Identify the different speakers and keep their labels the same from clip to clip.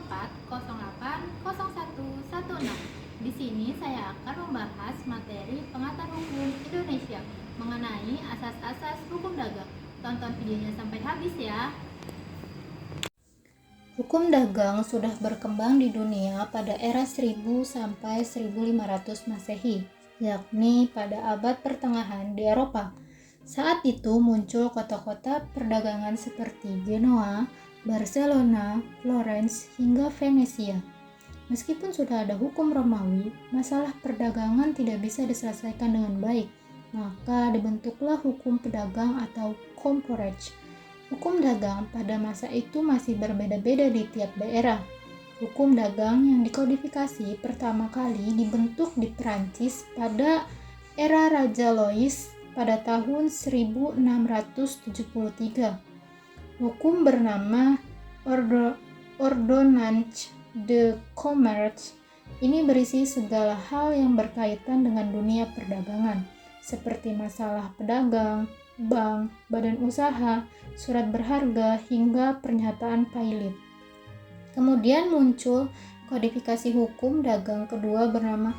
Speaker 1: 080116. Di sini saya akan membahas materi pengantar hukum Indonesia mengenai asas-asas hukum dagang. Tonton videonya sampai habis ya. Hukum dagang sudah berkembang di dunia pada era 1000 sampai 1500 Masehi, yakni pada abad pertengahan di Eropa. Saat itu muncul kota-kota perdagangan seperti Genoa, Barcelona, Florence, hingga Venesia. Meskipun sudah ada hukum Romawi, masalah perdagangan tidak bisa diselesaikan dengan baik, maka dibentuklah hukum pedagang atau comporage. Hukum dagang pada masa itu masih berbeda-beda di tiap daerah. Hukum dagang yang dikodifikasi pertama kali dibentuk di Prancis pada era Raja Louis pada tahun 1673. Hukum bernama Ordonnance de Commerce ini berisi segala hal yang berkaitan dengan dunia perdagangan, seperti masalah pedagang, bank, badan usaha, surat berharga, hingga pernyataan pailit. Kemudian muncul kodifikasi hukum dagang kedua bernama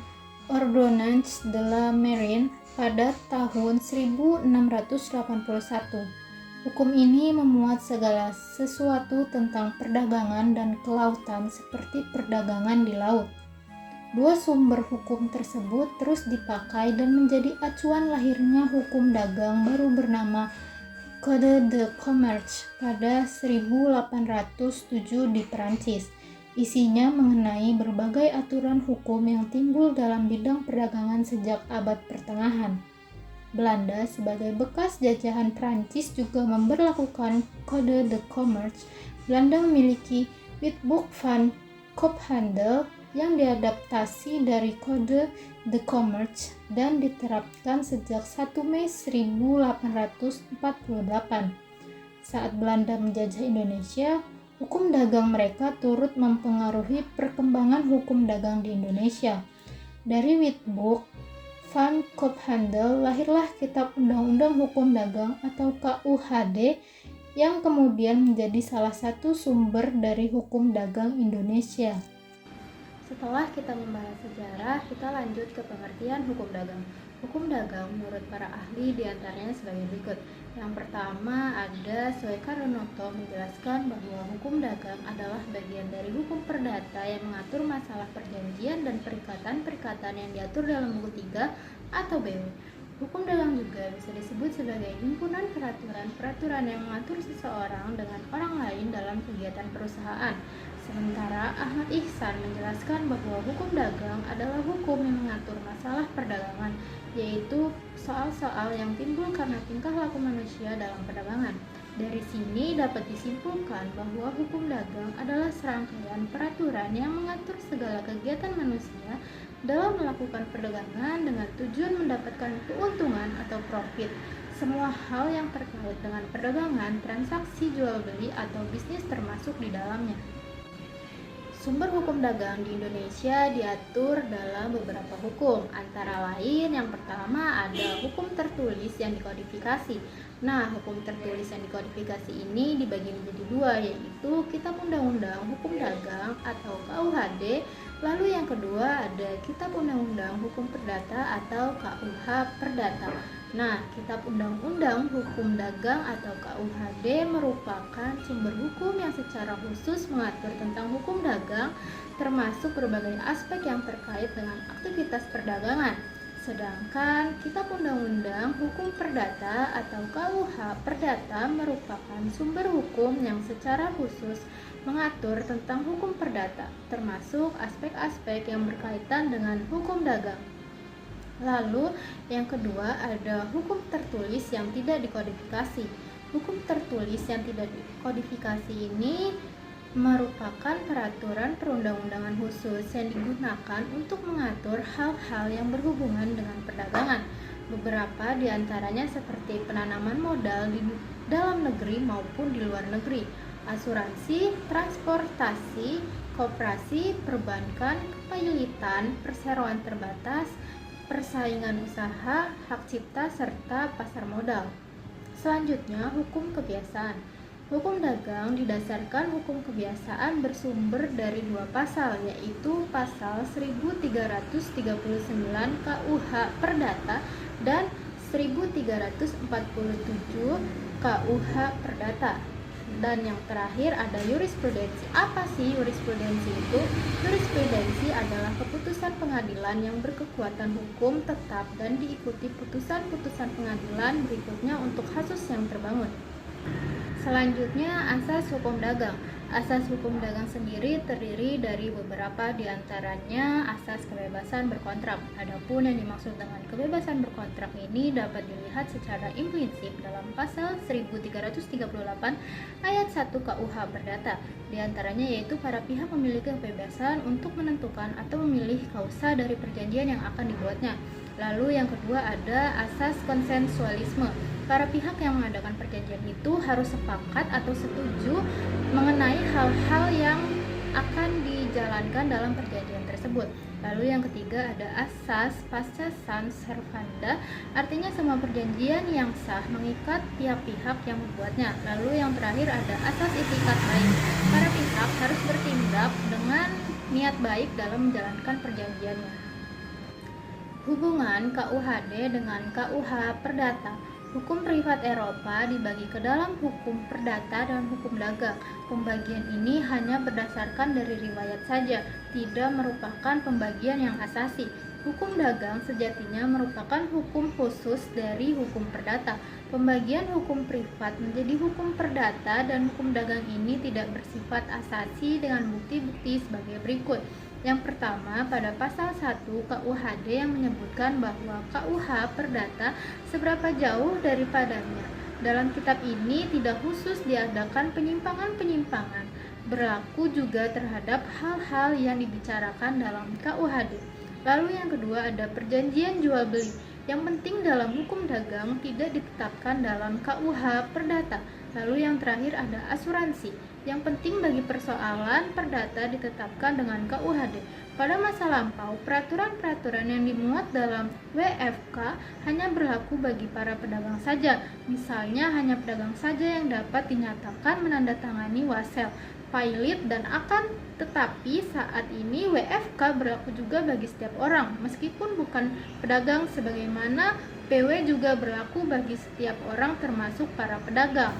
Speaker 1: Ordonnance de la Marine pada tahun 1681. Hukum ini memuat segala sesuatu tentang perdagangan dan kelautan seperti perdagangan di laut. Dua sumber hukum tersebut terus dipakai dan menjadi acuan lahirnya hukum dagang baru bernama Code de Commerce pada 1807 di Perancis. Isinya mengenai berbagai aturan hukum yang timbul dalam bidang perdagangan sejak abad pertengahan. Belanda sebagai bekas jajahan Prancis juga memberlakukan Code de Commerce. Belanda memiliki Wetboek van Koophandel yang diadaptasi dari Code de Commerce dan diterapkan sejak 1 Mei 1848. Saat Belanda menjajah Indonesia, hukum dagang mereka turut mempengaruhi perkembangan hukum dagang di Indonesia. Dari Wetboek van Koophandel lahirlah Kitab Undang-Undang Hukum Dagang atau KUHD yang kemudian menjadi salah satu sumber dari hukum dagang Indonesia. Setelah kita membahas sejarah, kita lanjut ke pengertian hukum dagang. Hukum dagang menurut para ahli diantaranya sebagai berikut. Yang pertama ada Soekarnoto menjelaskan bahwa hukum dagang adalah bagian dari hukum perdata yang mengatur masalah perjanjian dan perikatan-perikatan yang diatur dalam buku 3 atau BW. Hukum dagang juga bisa disebut sebagai himpunan peraturan-peraturan yang mengatur seseorang dengan orang lain dalam kegiatan perusahaan. Sementara Ahmad Ihsan menjelaskan bahwa hukum dagang adalah hukum yang mengatur masalah perdagangan, yaitu soal-soal yang timbul karena tingkah laku manusia dalam perdagangan. Dari sini dapat disimpulkan bahwa hukum dagang adalah serangkaian peraturan yang mengatur segala kegiatan manusia dalam melakukan perdagangan dengan tujuan mendapatkan keuntungan atau profit. Semua hal yang terkait dengan perdagangan, transaksi jual beli atau bisnis termasuk di dalamnya. Sumber hukum dagang di Indonesia diatur dalam beberapa hukum, antara lain yang pertama ada hukum tertulis yang dikodifikasi. Nah, hukum tertulis yang dikodifikasi ini dibagi menjadi dua, yaitu Kitab Undang-Undang Hukum Dagang atau KUHD. Lalu yang kedua ada Kitab Undang-Undang Hukum Perdata atau KUH Perdata. Nah, Kitab Undang-Undang Hukum Dagang atau KUHD merupakan sumber hukum yang secara khusus mengatur tentang hukum dagang, termasuk berbagai aspek yang terkait dengan aktivitas perdagangan. Sedangkan Kitab Undang-Undang Hukum Perdata atau KUH Perdata merupakan sumber hukum yang secara khusus mengatur tentang hukum perdata, termasuk aspek-aspek yang berkaitan dengan hukum dagang. Lalu yang kedua ada hukum tertulis yang tidak dikodifikasi. Hukum tertulis yang tidak dikodifikasi ini merupakan peraturan perundang-undangan khusus yang digunakan untuk mengatur hal-hal yang berhubungan dengan perdagangan. Beberapa diantaranya seperti penanaman modal di dalam negeri maupun di luar negeri, asuransi, transportasi, koperasi, perbankan, kepilitan, perseroan terbatas, persaingan usaha, hak cipta, serta pasar modal. Selanjutnya, hukum kebiasaan. Hukum dagang didasarkan hukum kebiasaan bersumber dari dua pasal, yaitu pasal 1339 KUH Perdata dan 1347 KUH Perdata. Dan yang terakhir ada jurisprudensi. Apa sih jurisprudensi itu? Jurisprudensi adalah keputusan pengadilan yang berkekuatan hukum tetap dan diikuti putusan-putusan pengadilan berikutnya untuk kasus yang terbangun. Selanjutnya, asas hukum dagang. Asas hukum dagang sendiri terdiri dari beberapa diantaranya asas kebebasan berkontrak. Adapun yang dimaksud dengan kebebasan berkontrak ini dapat dilihat secara implisit dalam pasal 1338 ayat 1 KUH Perdata. Di antaranya yaitu para pihak memiliki kebebasan untuk menentukan atau memilih kausa dari perjanjian yang akan dibuatnya. Lalu yang kedua ada asas konsensualisme. Para pihak yang mengadakan perjanjian itu harus sepakat atau setuju mengenai hal-hal yang akan dijalankan dalam perjanjian tersebut. Lalu yang ketiga ada asas pasca sunt servanda, artinya semua perjanjian yang sah mengikat tiap pihak yang membuatnya. Lalu yang terakhir ada asas itikat baik. Para pihak harus bertindak dengan niat baik dalam menjalankan perjanjiannya. Hubungan KUHD dengan KUH Perdata. Hukum privat Eropa dibagi ke dalam hukum perdata dan hukum dagang. Pembagian ini hanya berdasarkan dari riwayat saja, tidak merupakan pembagian yang asasi. Hukum dagang sejatinya merupakan hukum khusus dari hukum perdata. Pembagian hukum privat menjadi hukum perdata dan hukum dagang ini tidak bersifat asasi dengan bukti-bukti sebagai berikut. Yang pertama, pada pasal 1 KUHD yang menyebutkan bahwa KUH Perdata seberapa jauh daripadanya. Dalam kitab ini tidak khusus diadakan penyimpangan-penyimpangan, berlaku juga terhadap hal-hal yang dibicarakan dalam KUHD. Lalu yang kedua ada perjanjian jual beli. Yang penting dalam hukum dagang tidak ditetapkan dalam KUH Perdata. Lalu yang terakhir ada asuransi. Yang penting bagi persoalan perdata ditetapkan dengan KUHD. Pada masa lampau, peraturan-peraturan yang dimuat dalam WFK hanya berlaku bagi para pedagang saja. Misalnya hanya pedagang saja yang dapat dinyatakan menandatangani wasel, pilot dan akan. Tetapi saat ini WFK berlaku juga bagi setiap orang, meskipun bukan pedagang, sebagaimana PW juga berlaku bagi setiap orang termasuk para pedagang.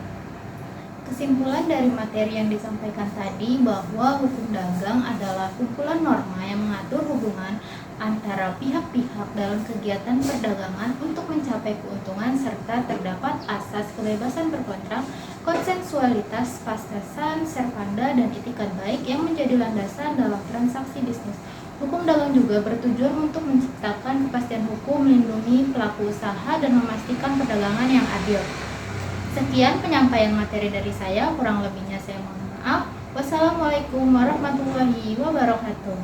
Speaker 1: Kesimpulan dari materi yang disampaikan tadi bahwa hukum dagang adalah kumpulan norma yang mengatur hubungan antara pihak-pihak dalam kegiatan perdagangan untuk mencapai keuntungan serta terdapat asas kebebasan berkontrak, konsensualitas, pasca sunt servanda, dan itikat baik yang menjadi landasan dalam transaksi bisnis. Hukum dagang juga bertujuan untuk menciptakan kepastian hukum, melindungi pelaku usaha, dan memastikan perdagangan yang adil. Sekian penyampaian materi dari saya, kurang lebihnya saya mohon maaf. Wassalamualaikum warahmatullahi wabarakatuh.